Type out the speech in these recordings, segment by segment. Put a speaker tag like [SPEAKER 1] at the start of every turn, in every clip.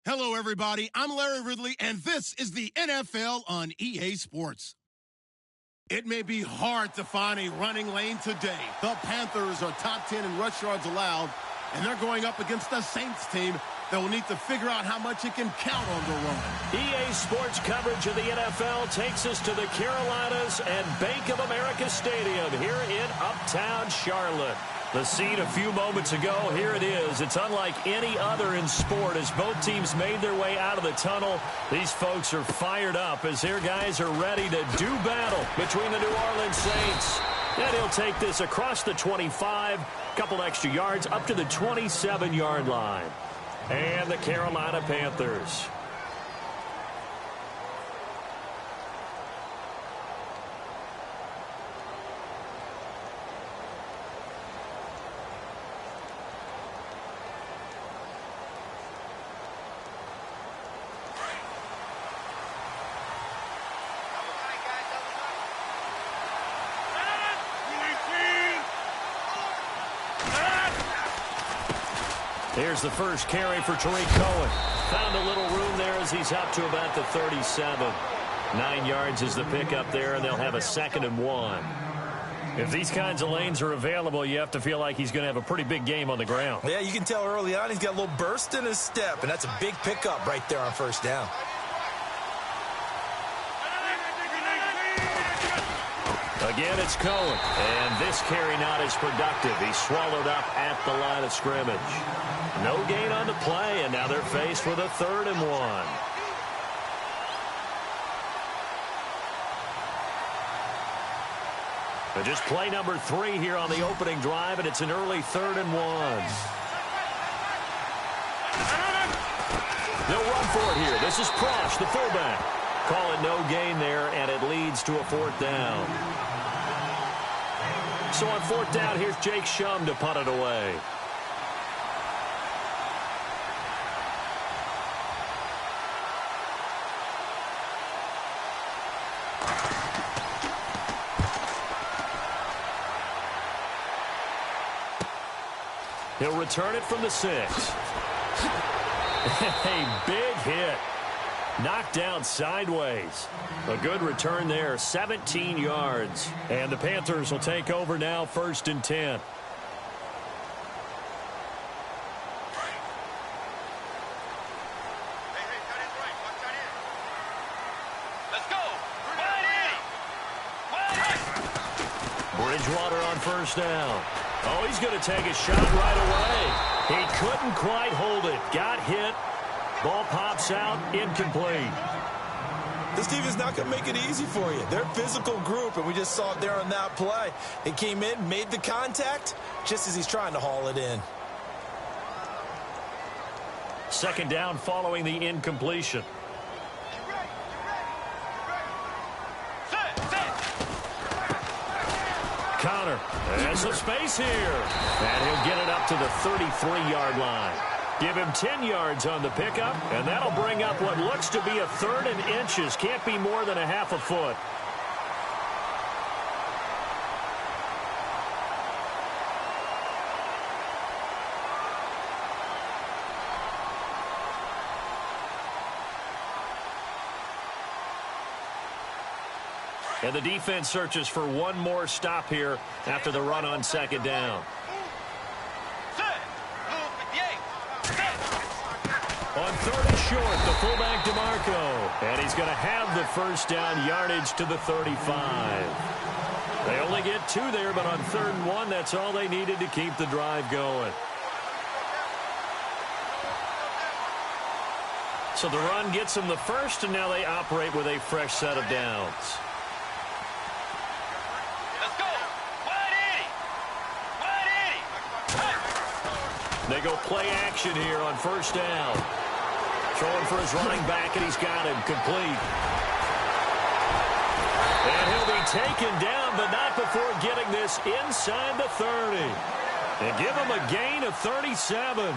[SPEAKER 1] Hello, everybody. I'm Larry Ridley, and this is the NFL on EA Sports. It may be hard to find a running lane today. The Panthers are top 10 in rush yards allowed, and they're going up against the Saints team that will need to figure out how much it can count on the run.
[SPEAKER 2] EA Sports coverage of the NFL takes us to the Carolinas and Bank of America Stadium here in Uptown Charlotte. The scene a few moments ago, here it is. It's unlike any other in sport as both teams made their way out of the tunnel. These folks are fired up as their guys are ready to do battle between the New Orleans Saints. And he'll take this across the 25, couple extra yards up to the 27-yard line. And the Carolina Panthers. Here's the first carry for Tariq Cohen. Found a little room there as he's up to about the 37. 9 yards is the pickup there, and they'll have a 2nd and 1. If these kinds of lanes are available, you have to feel like he's going to have a pretty big game on the ground.
[SPEAKER 3] Yeah, you can tell early on he's got a little burst in his step, and that's a big pickup right there on first down.
[SPEAKER 2] Again, it's Cohen, and this carry not as productive. He's swallowed up at the line of scrimmage. No gain on the play, and now they're faced with a 3rd and 1. And just play number 3 here on the opening drive, and it's an early 3rd and 1. They'll run for it here. This is Prosh, the fullback. Call it no gain there, and it leads to a 4th down. So on 4th down, here's Jake Shum to punt it away. He'll return it from the 6. A big hit. Knocked down sideways. A good return there, 17 yards. And the Panthers will take over now, 1st and 10. Bridgewater on 1st down. Oh, he's going to take a shot right away. He couldn't quite hold it. Got hit. Ball pops out, incomplete.
[SPEAKER 3] This team is not going to make it easy for you. They're a physical group, and we just saw it there on that play. He came in, made the contact, just as he's trying to haul it in.
[SPEAKER 2] 2nd down following the incompletion. Connor has some space here. And he'll get it up to the 33-yard line. Give him 10 yards on the pickup, and that'll bring up what looks to be a 3rd and inches. Can't be more than a half a foot. And the defense searches for one more stop here after the run on 2nd down. On 3rd and short, the fullback DeMarco. And he's going to have the 1st down yardage to the 35. They only get 2 there, but on 3rd and 1, that's all they needed to keep the drive going. So the run gets them the 1st, and now they operate with a fresh set of downs. They go play action here on 1st down. Throwing for his running back, and he's got him complete. And he'll be taken down, but not before getting this inside the 30. And give him a gain of 37.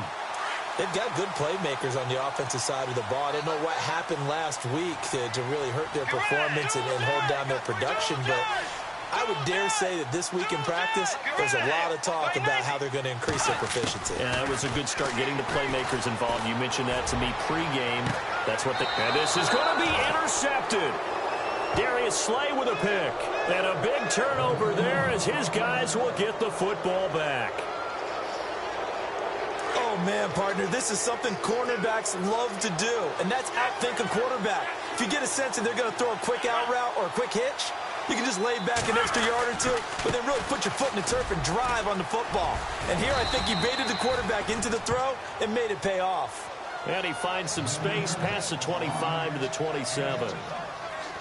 [SPEAKER 3] They've got good playmakers on the offensive side of the ball. I don't know what happened last week to really hurt their performance and hold down their production, but I would dare say that this week in practice, there's a lot of talk about how they're going to increase their proficiency.
[SPEAKER 2] Yeah, that was a good start getting the playmakers involved. You mentioned that to me pregame. That's what and this is going to be intercepted. Darius Slay with a pick. And a big turnover there as his guys will get the football back.
[SPEAKER 3] Oh, man, partner, this is something cornerbacks love to do, and that's outthink a quarterback. If you get a sense that they're going to throw a quick out route or a quick hitch, you can just lay back an extra yard or two, but then really put your foot in the turf and drive on the football. And here I think he baited the quarterback into the throw and made it pay off.
[SPEAKER 2] And he finds some space past the 25 to the 27.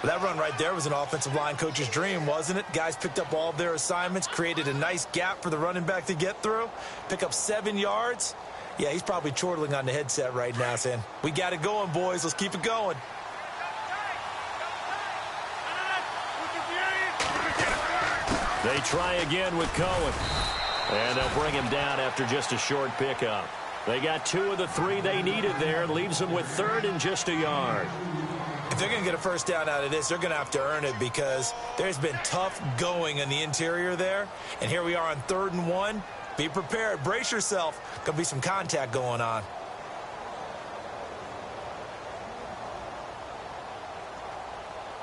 [SPEAKER 3] That run right there was an offensive line coach's dream, wasn't it? Guys picked up all of their assignments, created a nice gap for the running back to get through, pick up 7 yards. Yeah, he's probably chortling on the headset right now saying, we got it going, boys. Let's keep it going.
[SPEAKER 2] They try again with Cohen. And they'll bring him down after just a short pickup. They got 2 of the 3 they needed there. Leaves them with 3rd and just a yard.
[SPEAKER 3] If they're going to get a first down out of this, they're going to have to earn it because there's been tough going in the interior there. And here we are on 3rd and 1. Be prepared. Brace yourself. Going to be some contact going on.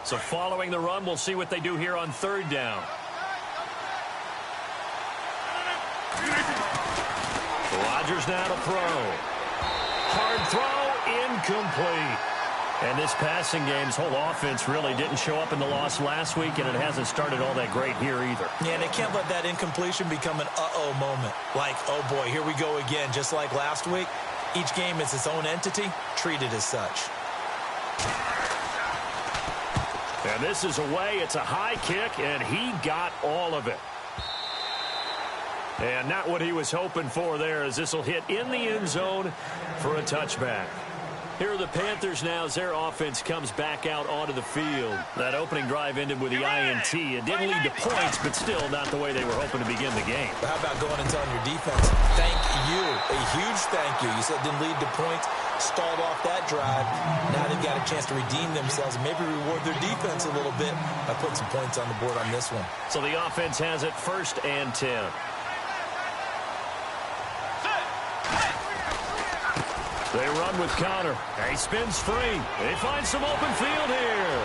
[SPEAKER 2] So following the run, we'll see what they do here on 3rd down. Rodgers now to throw. Hard throw, incomplete. And this passing game's whole offense really didn't show up in the loss last week, and it hasn't started all that great here either.
[SPEAKER 3] Yeah, they can't let that incompletion become an uh-oh moment. Like, oh boy, here we go again. Just like last week, each game is its own entity, treated as such.
[SPEAKER 2] And this is away. It's a high kick, and he got all of it. And not what he was hoping for there, as this will hit in the end zone for a touchback. Here are the Panthers now as their offense comes back out onto the field. That opening drive ended with the INT. It didn't lead to points, but still not the way they were hoping to begin the game.
[SPEAKER 3] But how about going and telling your defense, thank you, a huge thank you. You said it didn't lead to points, stalled off that drive. Now they've got a chance to redeem themselves and maybe reward their defense a little bit by putting some points on the board on this one.
[SPEAKER 2] So the offense has it 1st and 10. They run with Connor. He spins free. They find some open field here.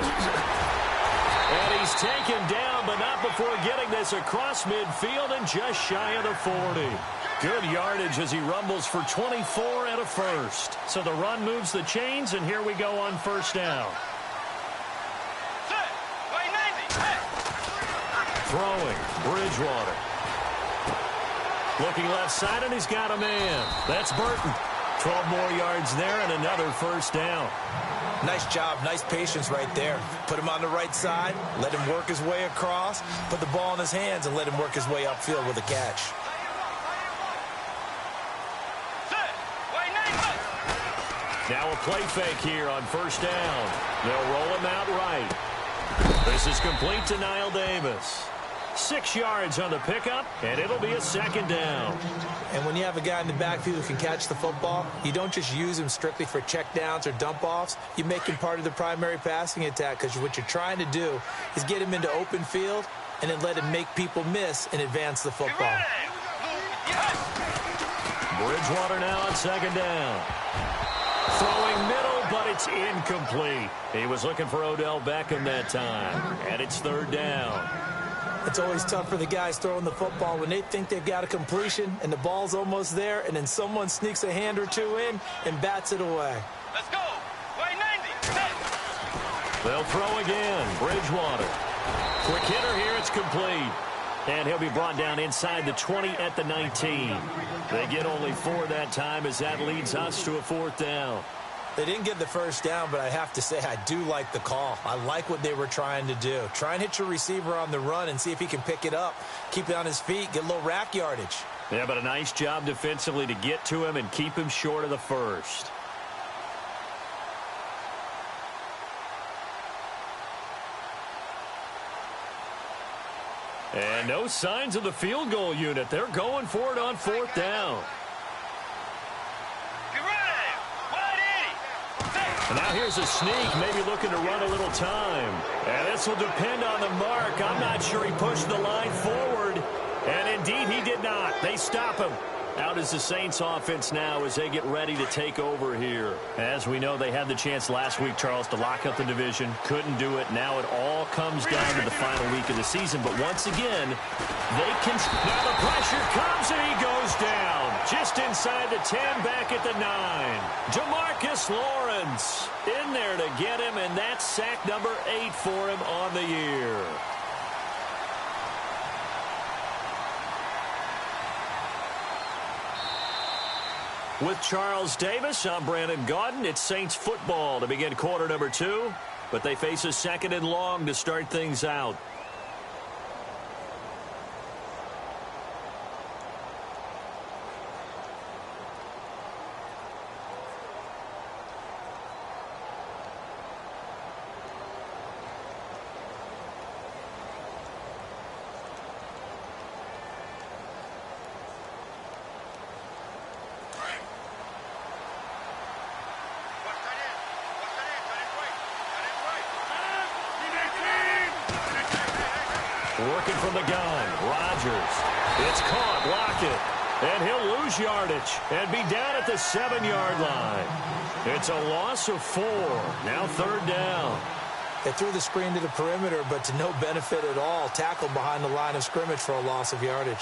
[SPEAKER 2] And he's taken down, but not before getting this across midfield and just shy of the 40. Good yardage as he rumbles for 24 and a first. So the run moves the chains, and here we go on 1st down. Throwing, Bridgewater. Looking left side, and he's got a man. That's Burton. 12 more yards there and another 1st down.
[SPEAKER 3] Nice job, nice patience right there. Put him on the right side, let him work his way across, put the ball in his hands, and let him work his way upfield with a catch.
[SPEAKER 2] Now a play fake here on 1st down. They'll roll him out right. This is complete to Niall Davis. 6 yards on the pickup, and it'll be a 2nd down.
[SPEAKER 3] And when you have a guy in the backfield who can catch the football, you don't just use him strictly for checkdowns or dump-offs. You make him part of the primary passing attack because what you're trying to do is get him into open field and then let him make people miss and advance the football.
[SPEAKER 2] Bridgewater now on 2nd down. Throwing middle, but it's incomplete. He was looking for Odell Beckham that time, and it's 3rd down.
[SPEAKER 3] It's always tough for the guys throwing the football when they think they've got a completion and the ball's almost there, and then someone sneaks a hand or two in and bats it away.
[SPEAKER 4] Let's go. Way 90.
[SPEAKER 2] They'll throw again. Bridgewater. Quick hitter here. It's complete. And he'll be brought down inside the 20 at the 19. They get only 4 that time as that leads us to a 4th down.
[SPEAKER 3] They didn't get the 1st down, but I have to say I do like the call. I like what they were trying to do. Try and hit your receiver on the run and see if he can pick it up. Keep it on his feet, get a little rack yardage.
[SPEAKER 2] Yeah, but a nice job defensively to get to him and keep him short of the 1st. And no signs of the field goal unit. They're going for it on 4th down. And now here's a sneak, maybe looking to run a little time. And this will depend on the mark. I'm not sure he pushed the line forward. And indeed, he did not. They stop him. Out is the Saints offense now as they get ready to take over here. As we know, they had the chance last week, Charles, to lock up the division. Couldn't do it. Now it all comes down to the final week of the season. But once again, they can... Now the pressure comes and he goes down. Just inside the 10, back at the 9. Jamarcus Lawrence in there to get him, and that's sack number 8 for him on the year. With Charles Davis, I'm Brandon Gaudin. It's Saints football to begin quarter number 2, but they face a 2nd and long to start things out. Working from the gun, Rodgers. It's caught, blocked it. And he'll lose yardage and be down at the 7-yard line. It's a loss of 4. Now 3rd down.
[SPEAKER 3] They threw the screen to the perimeter, but to no benefit at all. Tackled behind the line of scrimmage for a loss of yardage.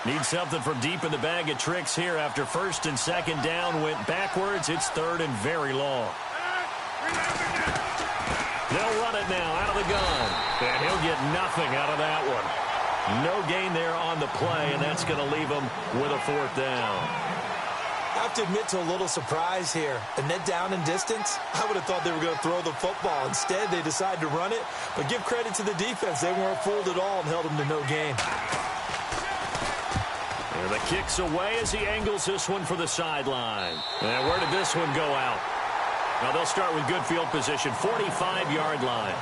[SPEAKER 2] Need something from deep in the bag of tricks here after 1st and 2nd down went backwards. It's 3rd and very long. They'll run it now out of the gun. And he'll get nothing out of that one. No gain there on the play, and that's going to leave him with a 4th down.
[SPEAKER 3] I have to admit to a little surprise here. And then down in distance, I would have thought they were going to throw the football. Instead, they decided to run it. But give credit to the defense. They weren't fooled at all and held them to no gain.
[SPEAKER 2] And the kick's away as he angles this one for the sideline. And where did this one go out? Now they'll start with good field position, 45-yard line.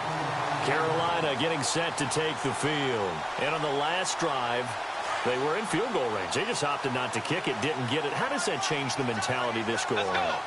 [SPEAKER 2] Carolina getting set to take the field. And on the last drive, they were in field goal range. They just opted not to kick it, didn't get it. How does that change the mentality this go around?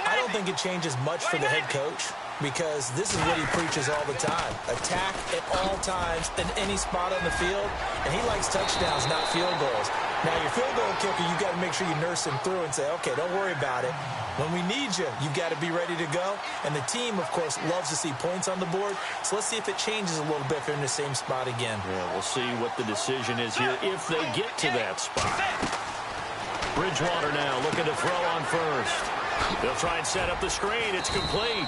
[SPEAKER 3] I don't think it changes much for the head coach, because this is what he preaches all the time. Attack at all times in any spot on the field, and he likes touchdowns, not field goals. Now, your field goal kicker, you got to make sure you nurse him through and say, okay, don't worry about it. When we need you, you got to be ready to go. And the team, of course, loves to see points on the board. So let's see if it changes a little bit if they're in the same spot again.
[SPEAKER 2] Yeah, we'll see what the decision is here if they get to that spot. Bridgewater now looking to throw on 1st. They'll try and set up the screen. It's complete.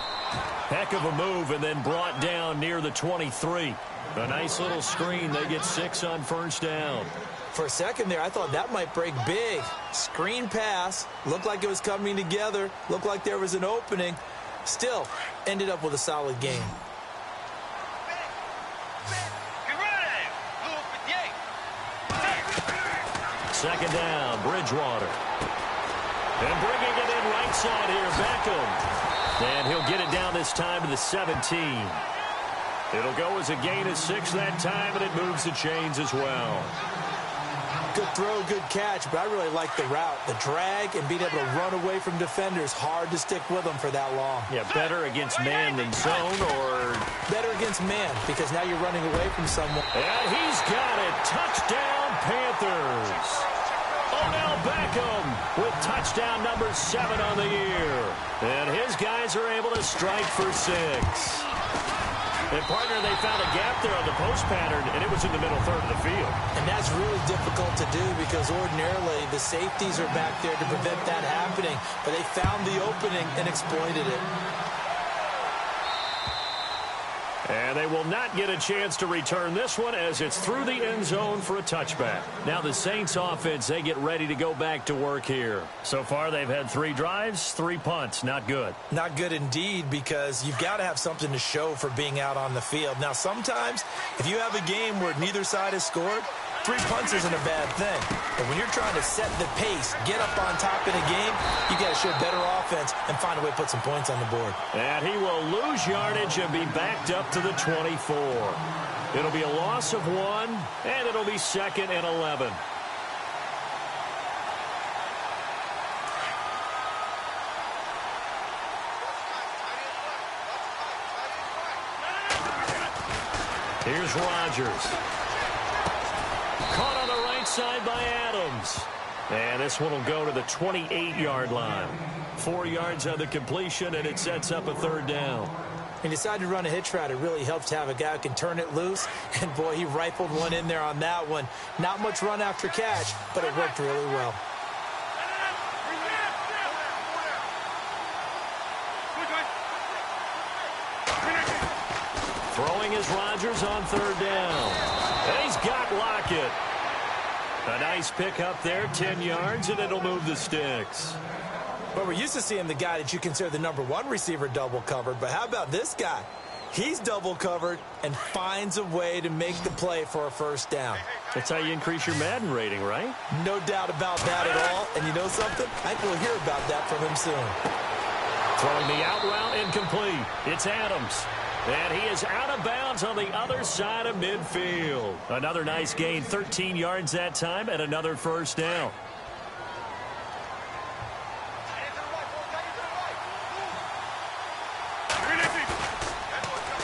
[SPEAKER 2] Heck of a move, and then brought down near the 23. A nice little screen. They get 6 on 1st down.
[SPEAKER 3] For a second there, I thought that might break big. Screen pass. Looked like it was coming together. Looked like there was an opening. Still, ended up with a solid game.
[SPEAKER 2] Second down, Bridgewater. And bringing it in right side here, Beckham. And he'll get it down this time to the 17. It'll go as a gain of 6 that time, and it moves the chains as well.
[SPEAKER 3] Good throw, good catch, but I really like the route. The drag and being able to run away from defenders. Hard to stick with them for that long.
[SPEAKER 2] Yeah, better against man than zone, or...
[SPEAKER 3] Better against man, because now you're running away from someone.
[SPEAKER 2] And he's got it. Touchdown, Panthers. Odell Beckham with touchdown number 7 on the year. And his guys are able to strike for 6. And, partner, they found a gap there on the post pattern, and it was in the middle third of the field.
[SPEAKER 3] And that's really difficult to do because ordinarily the safeties are back there to prevent that happening. But they found the opening and exploited it.
[SPEAKER 2] And they will not get a chance to return this one as it's through the end zone for a touchback. Now the Saints offense, they get ready to go back to work here. So far they've had 3 drives, 3 punts. Not good.
[SPEAKER 3] Not good indeed, because you've got to have something to show for being out on the field. Now sometimes if you have a game where neither side has scored, 3 punts isn't a bad thing. But when you're trying to set the pace, get up on top in a game, you got to show better offense and find a way to put some points on the board.
[SPEAKER 2] And he will lose yardage and be backed up to the 24. It'll be a loss of 1, and it'll be 2nd and 11. Here's Rodgers. Caught on the right side by Adams. And this one will go to the 28-yard line. 4 yards on the completion, and it sets up a third down.
[SPEAKER 3] He decided to run a hitch route. It really helps to have a guy who can turn it loose. And, boy, he rifled one in there on that one. Not much run after catch, but it worked really well.
[SPEAKER 2] Throwing is Rodgers on third down. And he's got Lockett. A nice pickup there, 10 yards, and it'll move the sticks.
[SPEAKER 3] But we're used to seeing the guy that you consider the #1 receiver double covered. But how about this guy? He's double covered and finds a way to make the play for a first down.
[SPEAKER 2] That's how you increase your Madden rating, right?
[SPEAKER 3] No doubt about that at all. And you know something? I think we'll hear about that from him soon.
[SPEAKER 2] Throwing the out route incomplete. It's Adams. And he is out of bounds on the other side of midfield. Another nice gain, 13 yards that time, and another first down.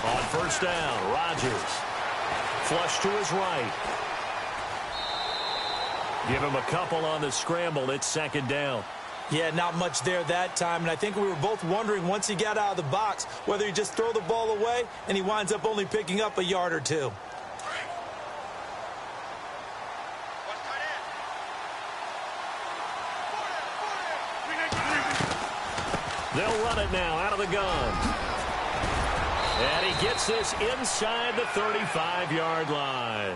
[SPEAKER 2] On first down, Rodgers. Flush to his right. Give him a couple on the scramble. It's second down.
[SPEAKER 3] Yeah, not much there that time, and I think we were both wondering once he got out of the box whether he just throw the ball away, and he winds up only picking up a yard or two.
[SPEAKER 2] They'll run it now out of the gun. And he gets this inside the 35-yard line.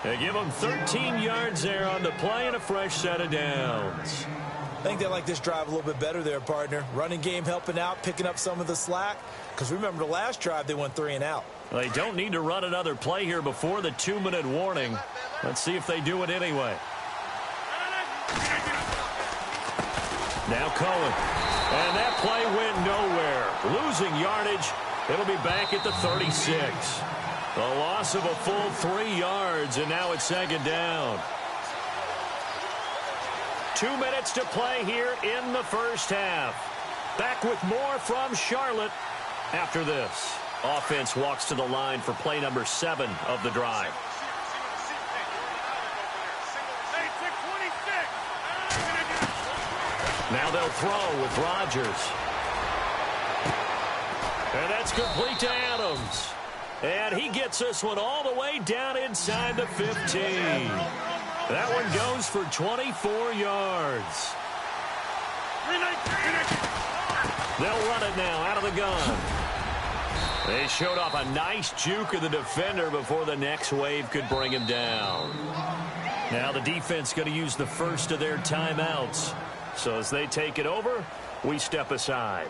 [SPEAKER 2] They give him 13 yards there on the play and a fresh set of downs.
[SPEAKER 3] I think they like this drive a little bit better there, partner. Running game helping out, picking up some of the slack. Because remember, the last drive, they went 3 and out.
[SPEAKER 2] They don't need to run another play here before the 2-minute warning. Let's see if they do it anyway. Now Cohen. And that play went nowhere. Losing yardage. It'll be back at the 36. A loss of a full 3 yards, and now it's second down. 2 minutes to play here in the first half. Back with more from Charlotte after this. Offense walks to the line for play number 7 of the drive. Now they'll throw with Rodgers. And that's complete to Adams. And he gets this one all the way down inside the 15. That one goes for 24 yards. They'll run it now out of the gun. They showed off a nice juke of the defender before the next wave could bring him down. Now the defense going to use the first of their timeouts. So as they take it over, we step aside.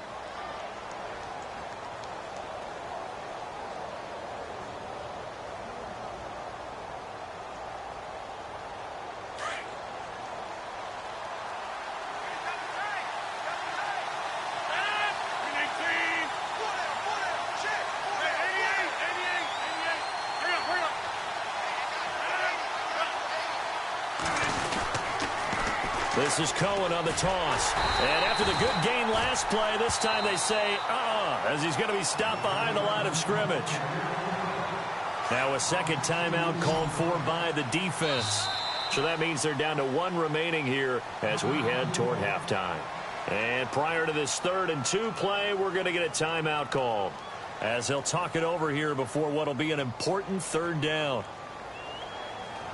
[SPEAKER 2] This is Cohen on the toss. And after the good gain last play, this time they say, as he's going to be stopped behind the line of scrimmage. Now a second timeout called for by the defense. So that means they're down to 1 remaining here as we head toward halftime. And prior to this 3rd and 2 play, we're going to get a timeout called as they'll talk it over here before what will be an important 3rd down.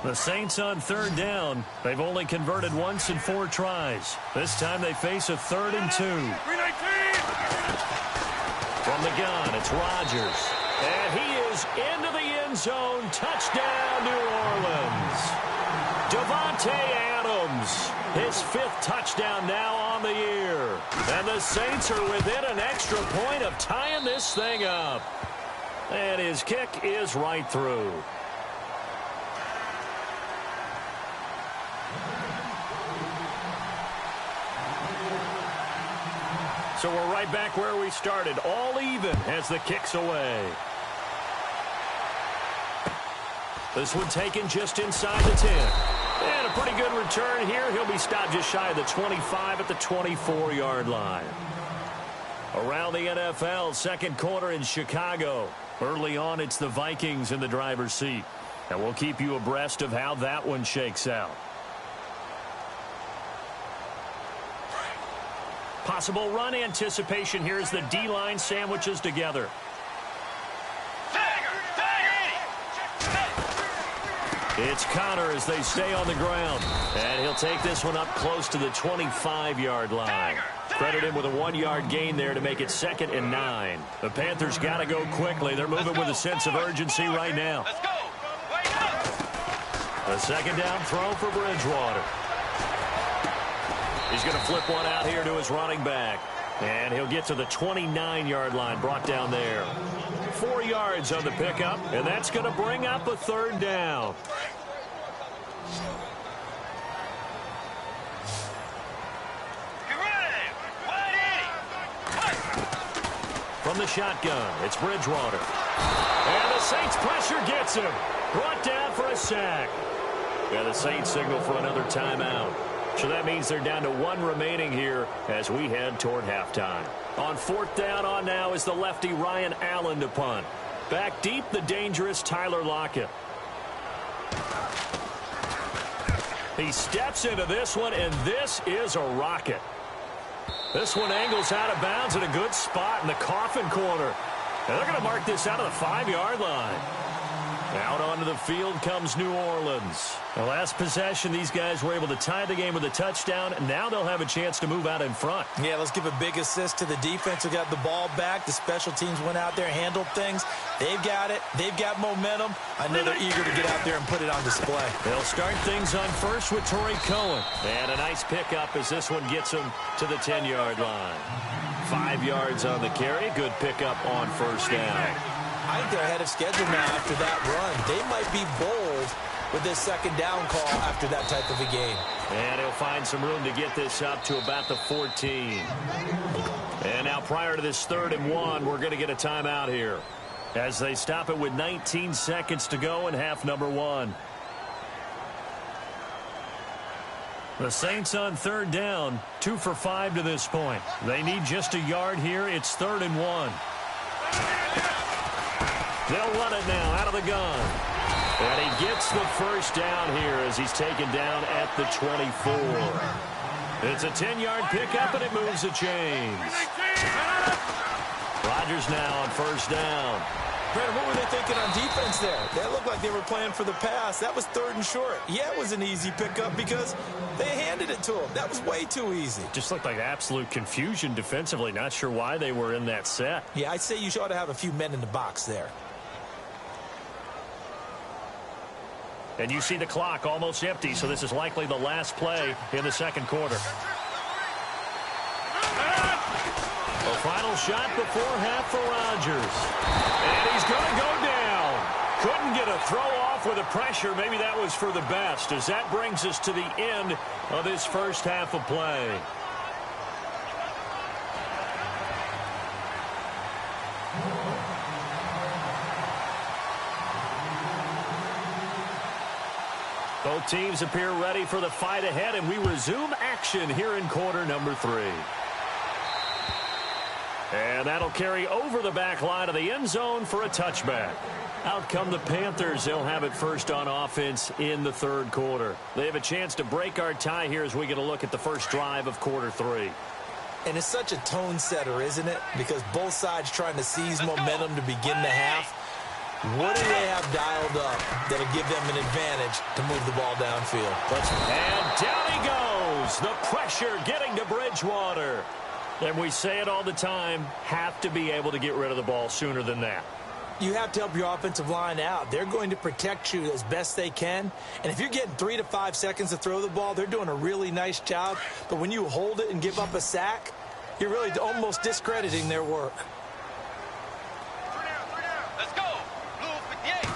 [SPEAKER 2] The Saints on 3rd down. They've only converted once in 4 tries. This time they face a 3rd and 2. From the gun, it's Rodgers. And he is into the end zone. Touchdown, New Orleans. Davante Adams, his 5th touchdown now on the year. And the Saints are within an extra point of tying this thing up. And his kick is right through. So we're right back where we started, all even as the kick's away. This one taken just inside the 10. And a pretty good return here. He'll be stopped just shy of the 25 at the 24-yard line. Around the NFL, second quarter in Chicago. Early on, it's the Vikings in the driver's seat. And we'll keep you abreast of how that one shakes out. Possible run anticipation here as the D-line sandwiches together. It's Connor as they stay on the ground. And he'll take this one up close to the 25-yard line. Credit him with a 1-yard gain there to make it 2nd and 9. The Panthers got to go quickly. They're moving with a sense of urgency right now. A second down throw for Bridgewater. He's going to flip one out here to his running back. And he'll get to the 29-yard line, brought down there. 4 yards on the pickup, and that's going to bring up a 3rd down. From the shotgun, it's Bridgewater. And the Saints pressure gets him. Brought down for a sack. Yeah, the Saints signal for another timeout. So that means they're down to 1 remaining here as we head toward halftime. On 4th down on now is the lefty Ryan Allen to punt. Back deep, the dangerous Tyler Lockett. He steps into this one, and this is a rocket. This one angles out of bounds at a good spot in the coffin corner. And they're going to mark this out of the 5-yard line. Out onto the field comes New Orleans. The last possession, these guys were able to tie the game with a touchdown, and now they'll have a chance to move out in front.
[SPEAKER 3] Yeah, let's give a big assist to the defense who got the ball back. The special teams went out there, handled things. They've got it. They've got momentum. I know they're eager to get out there and put it on display.
[SPEAKER 2] They'll start things on first with Torrey Cohen. And a nice pickup as this one gets him to the 10-yard line. 5 yards on the carry. Good pickup on 1st down.
[SPEAKER 3] I think they're ahead of schedule now after that run. They might be bold with this 2nd down call after that type of a game.
[SPEAKER 2] And he'll find some room to get this up to about the 14. And now prior to this 3rd and 1, we're going to get a timeout here as they stop it with 19 seconds to go in half number 1. The Saints on 3rd down, 2 for 5 to this point. They need just a yard here. It's 3rd and 1. They'll run it now out of the gun. And he gets the 1st down here as he's taken down at the 24. It's a 10-yard pickup, and it moves the chains. Rodgers now on 1st down.
[SPEAKER 3] Brandon, what were they thinking on defense there? That looked like they were playing for the pass. That was 3rd and short. Yeah, it was an easy pickup because they handed it to him. That was way too easy.
[SPEAKER 2] Just looked like absolute confusion defensively. Not sure why they were in that set.
[SPEAKER 3] Yeah, I'd say you ought to have a few men in the box there.
[SPEAKER 2] And you see the clock almost empty, so this is likely the last play in the 2nd quarter. A final shot before half for Rodgers. And he's going to go down. Couldn't get a throw off with the pressure. Maybe that was for the best, as that brings us to the end of this first half of play. Both teams appear ready for the fight ahead, and we resume action here in quarter number 3. And that'll carry over the back line of the end zone for a touchback. Out come the Panthers. They'll have it first on offense in the 3rd quarter. They have a chance to break our tie here as we get a look at the first drive of quarter 3.
[SPEAKER 3] And it's such a tone setter, isn't it? Because both sides trying to seize momentum to begin the half. What do they have dialed up that'll give them an advantage to move the ball downfield?
[SPEAKER 2] And down he goes. The pressure getting to Bridgewater. And we say it all the time, have to be able to get rid of the ball sooner than that.
[SPEAKER 3] You have to help your offensive line out. They're going to protect you as best they can. And if you're getting 3 to 5 seconds to throw the ball, they're doing a really nice job. But when you hold it and give up a sack, you're really almost discrediting their work.
[SPEAKER 4] Let's go. Blue 58.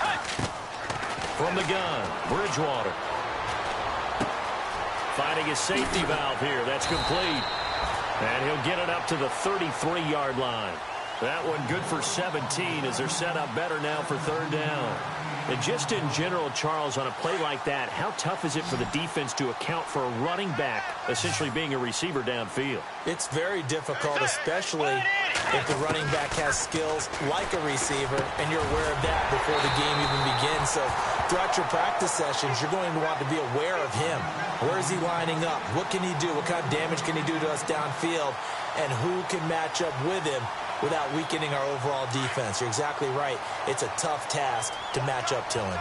[SPEAKER 2] From the gun, Bridgewater. Finding his safety valve here. That's complete. And he'll get it up to the 33-yard line. That one good for 17 as they're set up better now for 3rd down. And just in general, Charles, on a play like that, how tough is it for the defense to account for a running back essentially being a receiver downfield?
[SPEAKER 3] It's very difficult, especially if the running back has skills like a receiver, and you're aware of that before the game even begins. So throughout your practice sessions, you're going to want to be aware of him. Where is he lining up? What can he do? What kind of damage can he do to us downfield? And who can match up with him without weakening our overall defense? You're exactly right. It's a tough task to match up to him.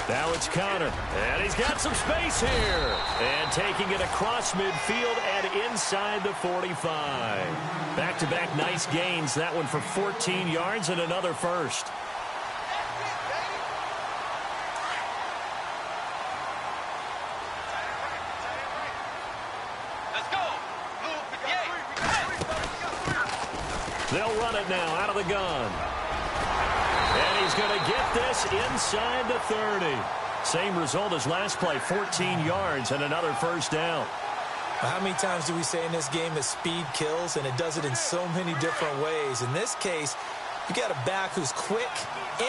[SPEAKER 2] Now it's Connor, and he's got some space here. And taking it across midfield and inside the 45. Back-to-back nice gains. That one for 14 yards and another first. They'll run it now out of the gun. And he's going to get this inside the 30. Same result as last play, 14 yards and another first down.
[SPEAKER 3] How many times do we say in this game that speed kills, and it does it in so many different ways? In this case, you got a back who's quick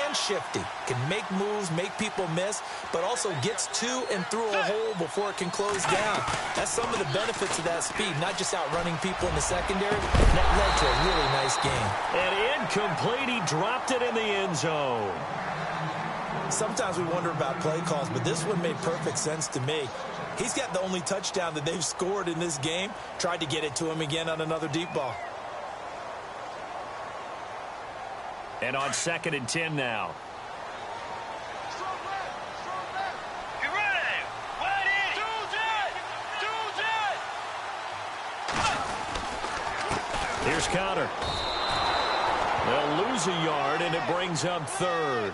[SPEAKER 3] and shifty, can make moves, make people miss, but also gets to and through a hole before it can close down. That's some of the benefits of that speed, not just outrunning people in the secondary. That led to a really nice game.
[SPEAKER 2] And incomplete, he dropped it in the end zone.
[SPEAKER 3] Sometimes we wonder about play calls, but this one made perfect sense to me. He's got the only touchdown that they've scored in this game. Tried to get it to him again on another deep ball.
[SPEAKER 2] And on 2nd and 10 now. Here's Connor. They'll lose a yard, and it brings up 3rd.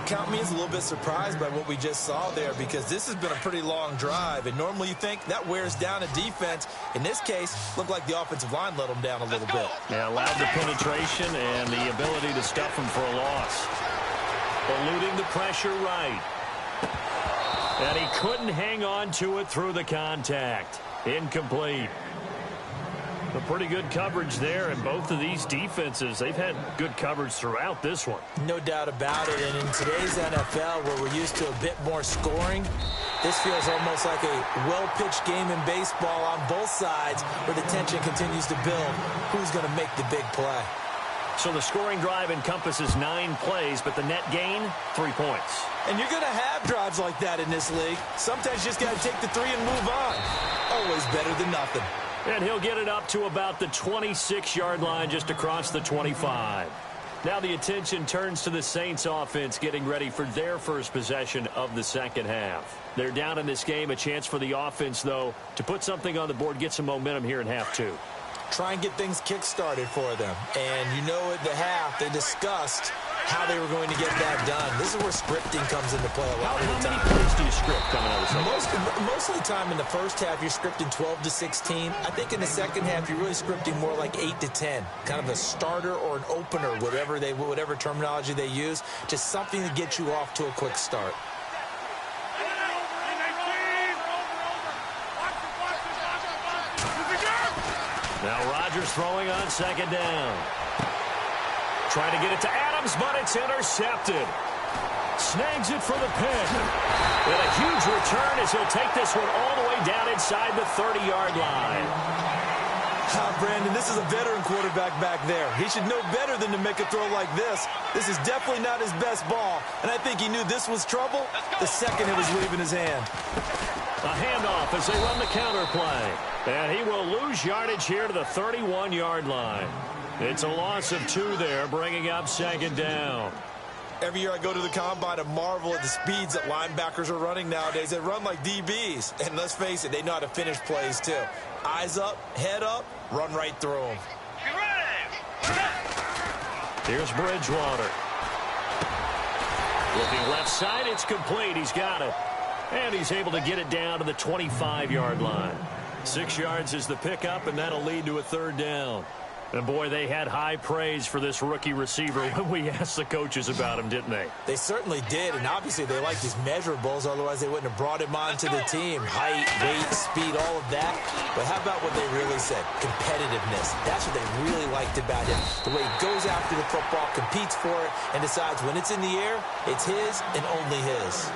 [SPEAKER 3] Count me as a little bit surprised by what we just saw there, because this has been a pretty long drive, and normally you think that wears down a defense. In this case, looked like the offensive line let them down a little bit.
[SPEAKER 2] Yeah, allowed the penetration and the ability to stuff them for a loss. Eluding the pressure right. And he couldn't hang on to it through the contact. Incomplete. A pretty good coverage there, and both of these defenses, they've had good coverage throughout this one.
[SPEAKER 3] No doubt about it, and in today's NFL, where we're used to a bit more scoring, this feels almost like a well-pitched game in baseball on both sides, where the tension continues to build. Who's going to make the big play?
[SPEAKER 2] So the scoring drive encompasses 9 plays, but the net gain, 3 points.
[SPEAKER 3] And you're going to have drives like that in this league. Sometimes you just got to take the 3 and move on. Always better than nothing.
[SPEAKER 2] And he'll get it up to about the 26-yard line, just across the 25. Now the attention turns to the Saints offense, getting ready for their first possession of the second half. They're down in this game. A chance for the offense, though, to put something on the board, get some momentum here in half 2.
[SPEAKER 3] Try and get things kick-started for them. And you know at the half, they discussed how they were going to get that done. This is where scripting comes into play a lot of the time.
[SPEAKER 2] How many plays do you script coming out of the second?
[SPEAKER 3] Most of the time in the first half, you're scripting 12 to 16. I think in the second half, you're really scripting more like 8 to 10. Kind of a starter or an opener, whatever terminology they use. Just something to get you off to a quick start.
[SPEAKER 2] Now Rodgers throwing on 2nd down. Trying to get it to Adams, but it's intercepted. Snags it for the pick. And a huge return as he'll take this one all the way down inside the 30-yard line.
[SPEAKER 3] Brandon, this is a veteran quarterback back there. He should know better than to make a throw like this. This is definitely not his best ball, and I think he knew this was trouble the second it was leaving his hand.
[SPEAKER 2] A handoff as they run the counter play. And he will lose yardage here to the 31-yard line. It's a loss of 2 there, bringing up 2nd down.
[SPEAKER 3] Every year I go to the combine and marvel at the speeds that linebackers are running nowadays. They run like DBs. And let's face it, they know how to finish plays too. Eyes up, head up, run right through them.
[SPEAKER 2] Here's Bridgewater. Looking left side, it's complete. He's got it. And he's able to get it down to the 25-yard line. 6 yards is the pickup, and that'll lead to a 3rd down. And, boy, they had high praise for this rookie receiver when we asked the coaches about him, didn't they?
[SPEAKER 3] They certainly did, and obviously they like these measurables. Otherwise, they wouldn't have brought him onto the team. Height, weight, speed, all of that. But how about what they really said? Competitiveness. That's what they really liked about him. The way he goes after the football, competes for it, and decides when it's in the air, it's his and only his.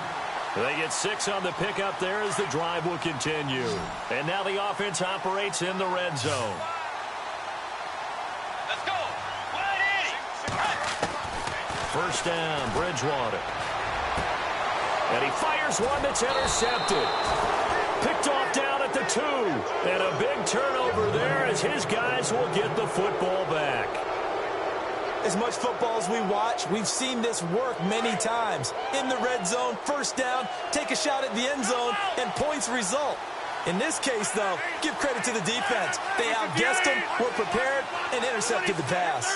[SPEAKER 2] They get 6 on the pickup there as the drive will continue. And now the offense operates in the red zone.
[SPEAKER 4] Let's go. 180.
[SPEAKER 2] First down, Bridgewater. And he fires one that's intercepted. Picked off down at the 2. And a big turnover there as his guys will get the football back.
[SPEAKER 3] As much football as we watch, we've seen this work many times. In the red zone, first down, take a shot at the end zone, and points result. In this case, though, give credit to the defense. They outguessed them, were prepared, and intercepted the pass.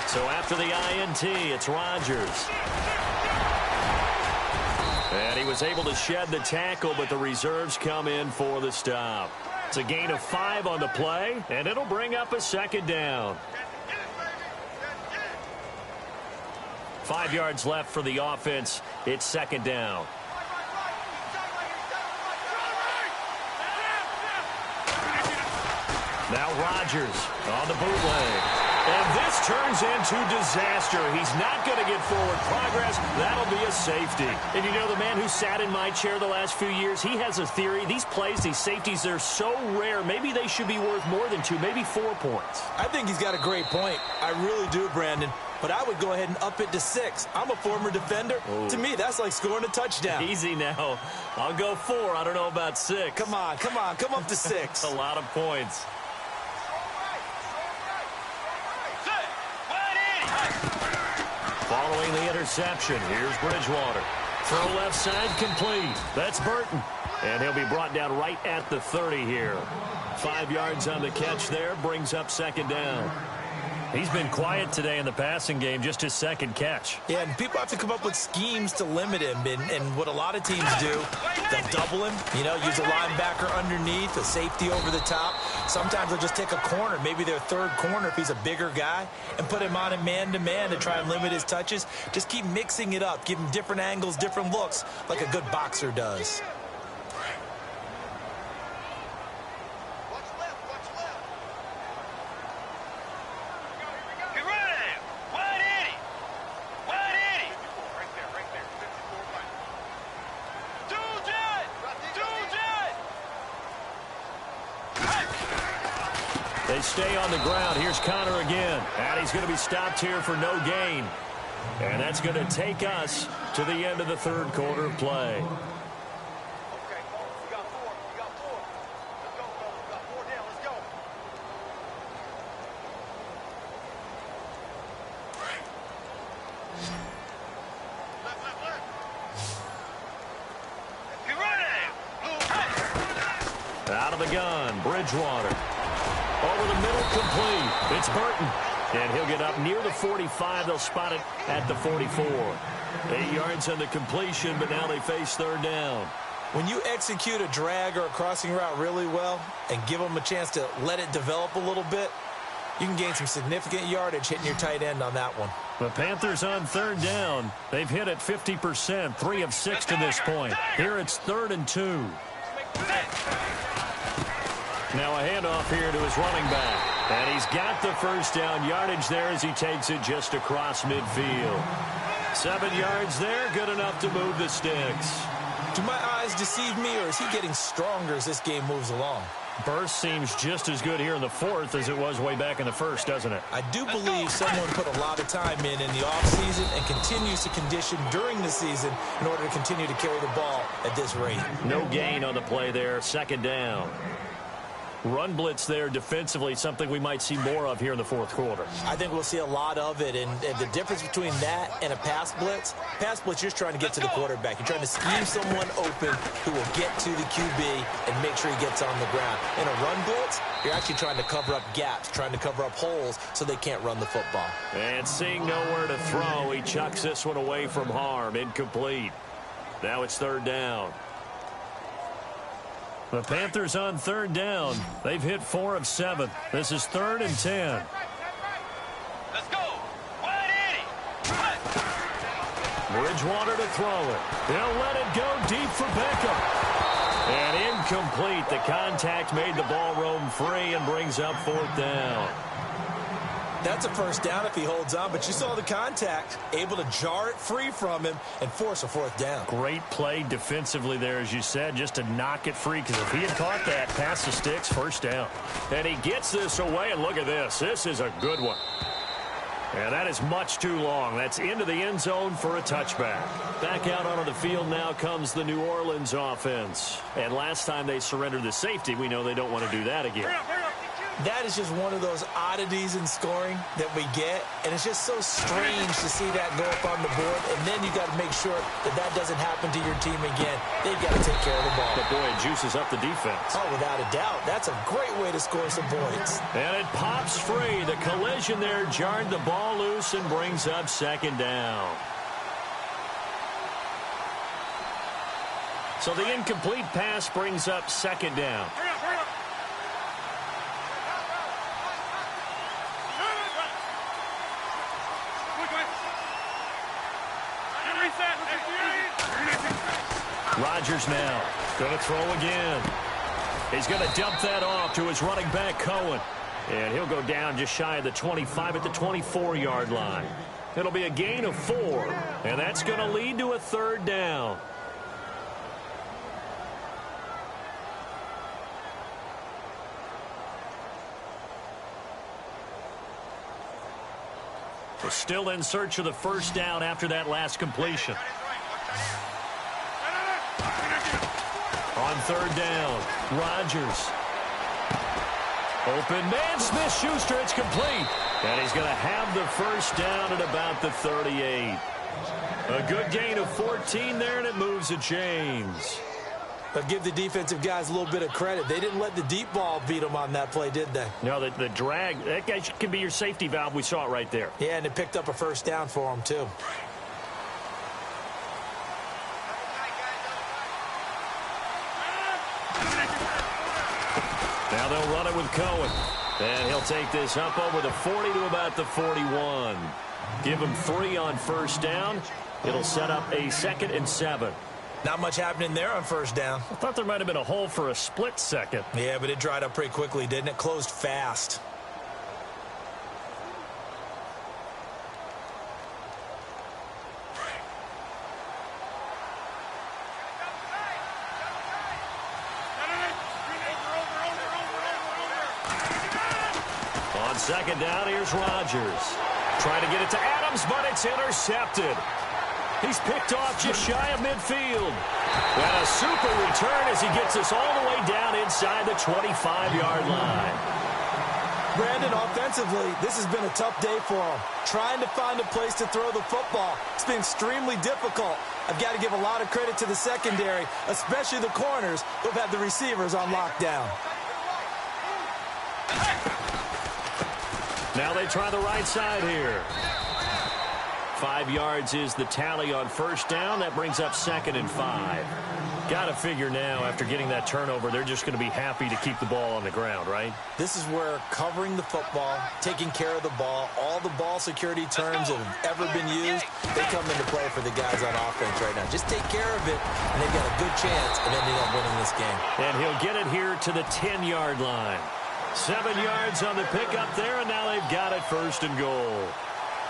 [SPEAKER 2] So after the INT, it's Rodgers. And he was able to shed the tackle, but the reserves come in for the stop. It's a gain of 5 on the play, and it'll bring up a second down. 5 yards left for the offense. It's second down. Now Rodgers on the bootleg. And this turns into disaster. He's not going to get forward progress. That'll be a safety. And you know, the man who sat in my chair the last few years, he has a theory. These plays, these safeties, they're so rare. Maybe they should be worth more than 2, maybe 4 points.
[SPEAKER 3] I think he's got a great point. I really do, Brandon. But I would go ahead and up it to 6. I'm a former defender. Ooh. To me, that's like scoring a touchdown.
[SPEAKER 2] Easy now. I'll go 4. I don't know about 6.
[SPEAKER 3] Come on. Come up to 6.
[SPEAKER 2] A lot of points. Following the interception, here's Bridgewater. Throw left side complete. That's Burton. And he'll be brought down right at the 30 here. 5 yards on the catch there, brings up second down. He's been quiet today in the passing game, just his second catch.
[SPEAKER 3] Yeah, and people have to come up with schemes to limit him. And what a lot of teams do, they'll double him, use a linebacker underneath, a safety over the top. Sometimes they'll just take a corner, maybe their third corner if he's a bigger guy, and put him on a man-to-man to try and limit his touches. Just keep mixing it up, give him different angles, different looks, like a good boxer does.
[SPEAKER 2] They stay on the ground. Here's Connor again. And he's going to be stopped here for no gain. And that's going to take us to the end of the third quarter of play.
[SPEAKER 4] Okay, we got 4. We got 4. Let's go, fellas. We got 4 down. Let's go. Left. Get ready.
[SPEAKER 2] Out of the gun, Bridgewater. Over the middle, complete. It's Burton. And he'll get up near the 45. They'll spot it at the 44. 8 yards on the completion, but now they face third down.
[SPEAKER 3] When you execute a drag or a crossing route really well and give them a chance to let it develop a little bit, you can gain some significant yardage hitting your tight end on that one.
[SPEAKER 2] The Panthers on third down. They've hit it 50%, 3 of 6 to this point. Here it's 3rd and 2. Now a handoff here to his running back. And he's got the first down yardage there as he takes it just across midfield. 7 yards there, good enough to move the sticks.
[SPEAKER 3] Do my eyes deceive me, or is he getting stronger as this game moves along?
[SPEAKER 2] Burst seems just as good here in the fourth as it was way back in the first, doesn't it?
[SPEAKER 3] I do believe someone put a lot of time in the offseason and continues to condition during the season in order to continue to carry the ball at this rate.
[SPEAKER 2] No gain on the play there, second down. Run blitz there defensively, something we might see more of here in the fourth quarter.
[SPEAKER 3] I think we'll see a lot of it, and the difference between that and a pass blitz, you're just trying to get to the quarterback. You're trying to scheme someone open who will get to the QB and make sure he gets on the ground. In a run blitz, you're actually trying to cover up gaps, trying to cover up holes so they can't run the football.
[SPEAKER 2] And seeing nowhere to throw, he chucks this one away from harm, incomplete. Now it's third down. The Panthers on third down. They've hit 4 of 7. This is 3rd and 10.
[SPEAKER 4] Let's go. 180.
[SPEAKER 2] Bridgewater to throw it. They'll let it go deep for Beckham. And incomplete. The contact made the ball roam free and brings up 4th down.
[SPEAKER 3] That's a first down if he holds on, but you saw the contact, able to jar it free from him and force a 4th down.
[SPEAKER 2] Great play defensively there, as you said, just to knock it free, because if he had caught that, pass the sticks, first down. And he gets this away, and look at this. This is a good one. And that is much too long. That's into the end zone for a touchback. Back out onto the field now comes the New Orleans offense. And last time they surrendered the safety, we know they don't want to do that again.
[SPEAKER 3] That is just one of those oddities in scoring that we get, and it's just so strange to see that go up on the board, and then you got to make sure that that doesn't happen to your team again. They've got to take care of the ball.
[SPEAKER 2] But boy, it juices up the defense.
[SPEAKER 3] Oh, without a doubt. That's a great way to score some points.
[SPEAKER 2] And it pops free. The collision there jarred the ball loose and brings up 2nd down. So the incomplete pass brings up 2nd down. Rodgers now going to throw again. He's going to dump that off to his running back, Cohen. And he'll go down just shy of the 25 at the 24-yard line. It'll be a gain of 4, and that's going to lead to a 3rd down. We're still in search of the first down after that last completion. On 3rd down, Rodgers. Open man, Smith-Schuster, it's complete. And he's going to have the first down at about the 38. A good gain of 14 there, and it moves the chains.
[SPEAKER 3] But give the defensive guys a little bit of credit. They didn't let the deep ball beat them on that play, did they?
[SPEAKER 2] No, the drag, that guy can be your safety valve. We saw it right there.
[SPEAKER 3] Yeah, and it picked up a first down for them, too.
[SPEAKER 2] Now they'll run it with Cohen. And he'll take this up over the 40 to about the 41. Give him 3 on first down. It'll set up a 2nd and 7.
[SPEAKER 3] Not much happening there on first down.
[SPEAKER 2] I thought there might have been a hole for a split second.
[SPEAKER 3] Yeah, but it dried up pretty quickly, didn't it? Closed fast.
[SPEAKER 2] On 2nd down, here's Rodgers. Trying to get it to Adams, but it's intercepted. He's picked off just shy of midfield. And a super return as he gets us all the way down inside the 25-yard line.
[SPEAKER 3] Brandon, offensively, this has been a tough day for him. Trying to find a place to throw the football. It's been extremely difficult. I've got to give a lot of credit to the secondary, especially the corners who've had the receivers on lockdown.
[SPEAKER 2] Now they try the right side here. 5 yards is the tally on first down. That brings up 2nd and 5. Got to figure now, after getting that turnover, they're just going to be happy to keep the ball on the ground, right?
[SPEAKER 3] This is where covering the football, taking care of the ball, all the ball security terms that have ever been used, they come into play for the guys on offense right now. Just take care of it, and they've got a good chance of ending up winning this game.
[SPEAKER 2] And he'll get it here to the 10-yard line. 7 yards on the pickup there, and now they've got it 1st and goal.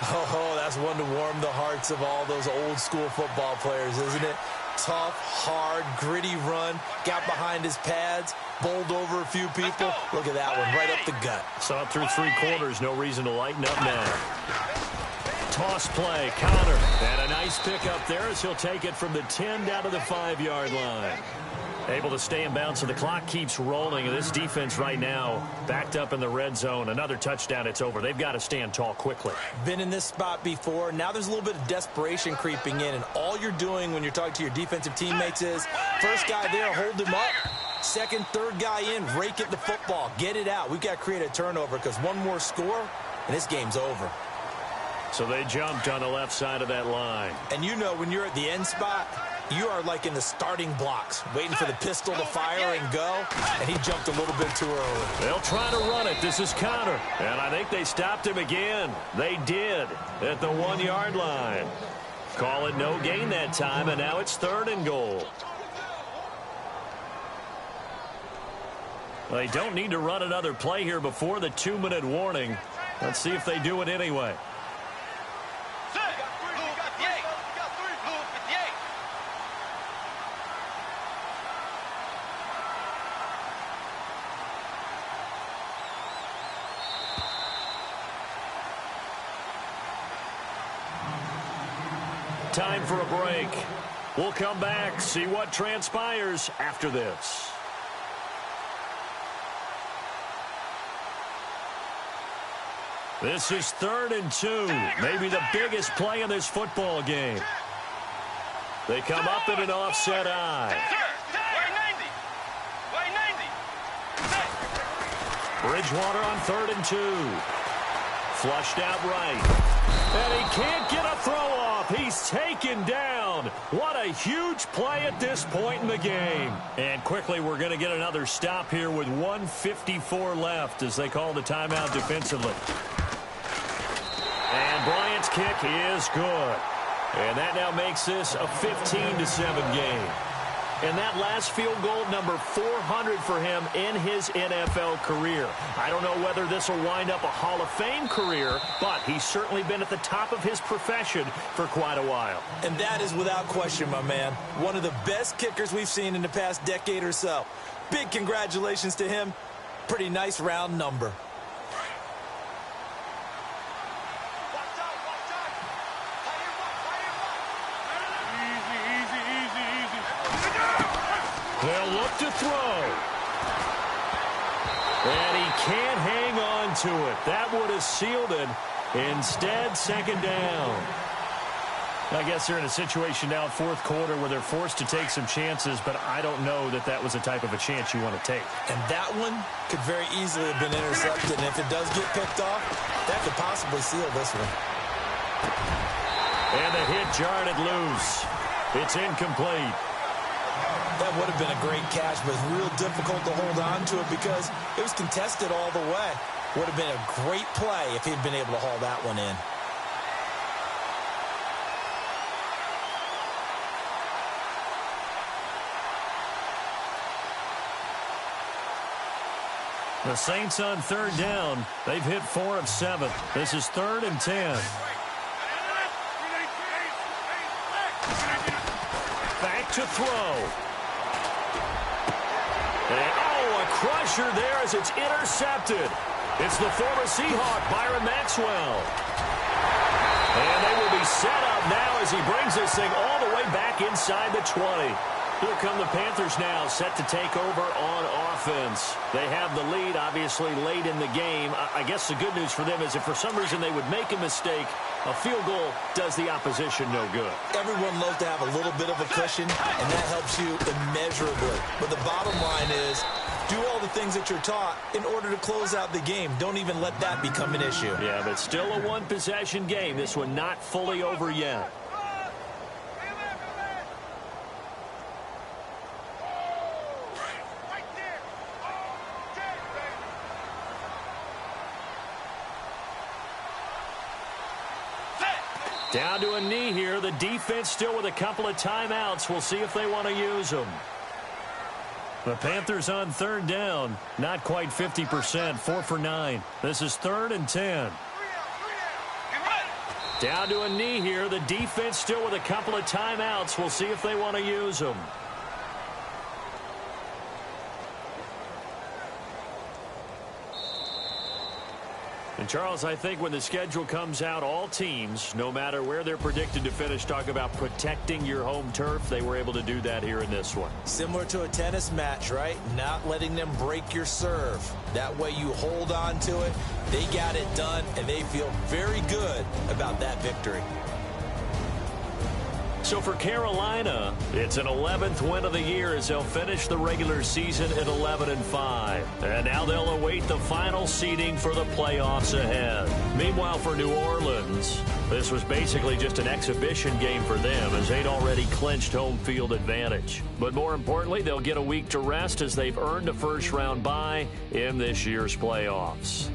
[SPEAKER 3] Oh, that's one to warm the hearts of all those old-school football players, isn't it? Tough, hard, gritty run, got behind his pads, bowled over a few people. Look at that one, right up the gut.
[SPEAKER 2] Saw it through 3 quarters, no reason to lighten up now. Toss play, counter, and a nice pickup there as he'll take it from the 10 down to the 5-yard line. Able to stay in bounds, so the clock keeps rolling. And this defense right now backed up in the red zone. Another touchdown, it's over. They've got to stand tall quickly.
[SPEAKER 3] Been in this spot before. Now there's a little bit of desperation creeping in. And all you're doing when you're talking to your defensive teammates is, first guy there, hold him up. Second, third guy in, rake at the football. Get it out. We've got to create a turnover because one more score, and this game's over.
[SPEAKER 2] So they jumped on the left side of that line.
[SPEAKER 3] And you know when you're at the end spot, you are like in the starting blocks, waiting for the pistol to fire and go, and he jumped a little bit too early.
[SPEAKER 2] They'll try to run it. This is counter. And I think they stopped him again. They did at the 1-yard line. Call it no gain that time, and now it's 3rd and goal. They don't need to run another play here before the 2-minute warning. Let's see if they do it anyway. Time for a break. We'll come back, see what transpires after this. This is 3rd and 2, maybe the biggest play in this football game. They come up in an offset eye. Bridgewater on 3rd and 2. Flushed out right. And he can't get a throw off. He's taken down. What a huge play at this point in the game. And quickly we're going to get another stop here with 1:54 left as they call the timeout defensively. And Bryant's kick is good. And that now makes this a 15-7 game. And that last field goal, number 400 for him in his NFL career. I don't know whether this will wind up a Hall of Fame career, but he's certainly been at the top of his profession for quite a while.
[SPEAKER 3] And that is without question, my man. One of the best kickers we've seen in the past decade or so. Big congratulations to him. Pretty nice round number.
[SPEAKER 2] They'll look to throw. And he can't hang on to it. That would have sealed it. Instead, 2nd down. I guess they're in a situation now, 4th quarter, where they're forced to take some chances, but I don't know that that was the type of a chance you want to take.
[SPEAKER 3] And that one could very easily have been intercepted. And if it does get picked off, that could possibly seal this one.
[SPEAKER 2] And the hit jarred it loose. It's incomplete.
[SPEAKER 3] That would have been a great catch, but real difficult to hold on to it because it was contested all the way. Would have been a great play if he'd been able to haul that one in.
[SPEAKER 2] The Saints on 3rd down. They've hit 4 of 7. This is 3rd and 10. Back to throw. And, a crusher there as it's intercepted. It's the former Seahawk, Byron Maxwell. And they will be set up now as he brings this thing all the way back inside the 20. Here come the Panthers now, set to take over on offense. They have the lead, obviously, late in the game. I guess the good news for them is if for some reason they would make a mistake, a field goal does the opposition no good.
[SPEAKER 3] Everyone loves to have a little bit of a cushion, and that helps you immeasurably. But the bottom line is, do all the things that you're taught in order to close out the game. Don't even let that become an issue.
[SPEAKER 2] Yeah, but still a one-possession game. This one not fully over yet. Down to a knee here. The defense still with a couple of timeouts. We'll see if they want to use them. The Panthers on 3rd down. Not quite 50%. 4 for 9. This is 3rd and 10. Down to a knee here. The defense still with a couple of timeouts. We'll see if they want to use them. And, Charles, I think when the schedule comes out, all teams, no matter where they're predicted to finish, talk about protecting your home turf. They were able to do that here in this one.
[SPEAKER 3] Similar to a tennis match, right? Not letting them break your serve. That way you hold on to it. They got it done, and they feel very good about that victory.
[SPEAKER 2] So for Carolina, it's an 11th win of the year as they'll finish the regular season at 11-5. And now they'll await the final seeding for the playoffs ahead. Meanwhile, for New Orleans, this was basically just an exhibition game for them as they'd already clinched home field advantage. But more importantly, they'll get a week to rest as they've earned a first-round bye in this year's playoffs.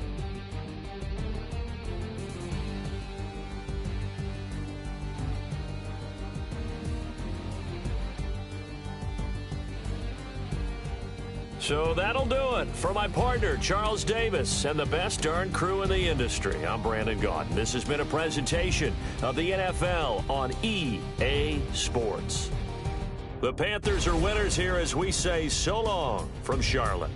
[SPEAKER 2] So that'll do it. For my partner, Charles Davis, and the best darn crew in the industry, I'm Brandon Gaudin. This has been a presentation of the NFL on EA Sports. The Panthers are winners here as we say so long from Charlotte.